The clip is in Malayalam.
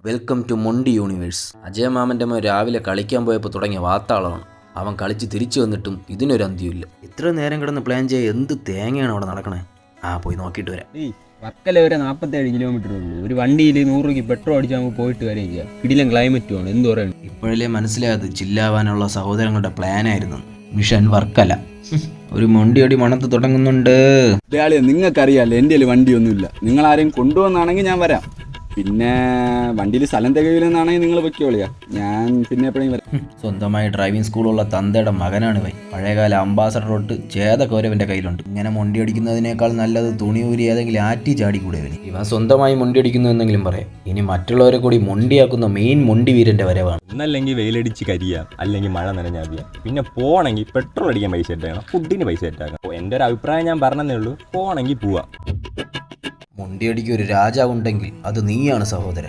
Welcome to Monty universe. Ajaya മാമൻ്റെ മോൻ രാവിലെ കളിക്കാൻ പോയപ്പോൾ തുടങ്ങിയ വാത്താളമാണ്. അവൻ കളിച്ച് തിരിച്ചു വന്നിട്ടും ഇതിനൊരു അന്ത്യമില്ല. ഇത്ര നേരം കിടന്ന് പ്ലാൻ ചെയ്യാൻ എന്ത് തേങ്ങയാണ് അവിടെ നടക്കണേ. പോയി നോക്കിയിട്ട് വരാം. വർക്കല വരെ 47 കിലോമീറ്റർ ഉള്ളൂ. ഒരു വണ്ടിയിൽ 100 രൂപയ്ക്ക് പെട്രോൾ അടിച്ച് നമുക്ക് പോയിട്ട് വരെയും ചെയ്യാം. കിടിലൻ ക്ലൈമറ്റുമാണ്. എന്ത് പറയുന്നത്? ഇപ്പോഴല്ലേ മനസ്സിലായത് ചില്ലാവാനുള്ള സഹോദരങ്ങളുടെ പ്ലാനായിരുന്നു. മിഷൻ വർക്കല. ഒരു മൊണ്ടിയടി മണത്ത് തുടങ്ങുന്നുണ്ട്. നിങ്ങൾക്കറിയാമല്ലോ എൻ്റെ കയ്യിൽ വണ്ടിയൊന്നുമില്ല. നിങ്ങൾ ആരെയും കൊണ്ടുവന്നാണെങ്കിൽ ഞാൻ വരാം. പിന്നെ വണ്ടിയിൽ സ്ഥലം തികയില്ലെന്നാണെങ്കിൽ നിങ്ങൾ പൊയ്ക്കോളിയാ. ഞാൻ പിന്നെ എപ്പോഴും വരാം. സ്വന്തമായി ഡ്രൈവിംഗ് സ്കൂളുള്ള തന്തയുടെ മകനാണ് ഇവൻ. പഴയകാല അംബാസഡർ തൊട്ട് ചേതക്കോരവൻ്റെ കയ്യിലുണ്ട്. ഇങ്ങനെ മൊണ്ടി അടിക്കുന്നതിനേക്കാൾ നല്ലത് തുണി ഊരി ഏതെങ്കിലും ആറ്റി ചാടിക്കൂടെ ഇവന്. ഇവൻ സ്വന്തമായി മൊണ്ടി അടിക്കുന്നു എന്നെങ്കിലും പറയാം. ഇനി മറ്റുള്ളവരെ കൂടി മൊണ്ടിയാക്കുന്ന മെയിൻ മൊണ്ടി വീരന്റെ വരവാണ്. ഒന്നല്ലെങ്കിൽ വെയിലടിച്ച് കരിയാം, അല്ലെങ്കിൽ മഴ നനഞ്ഞാവിയാം. പിന്നെ പോണെങ്കിൽ പെട്രോൾ അടിക്കാൻ പൈസ ഇട്ടാക്കണം, ഫുഡിന് പൈസ ഇട്ടാക്കണം. എൻ്റെ ഒരു അഭിപ്രായം ഞാൻ പറഞ്ഞതേ ഉള്ളൂ. പോണെങ്കിൽ പോവാം. മൊണ്ടിയടിക്ക് ഒരു രാജാവുണ്ടെങ്കിൽ അത് നീയാണ് സഹോദരൻ.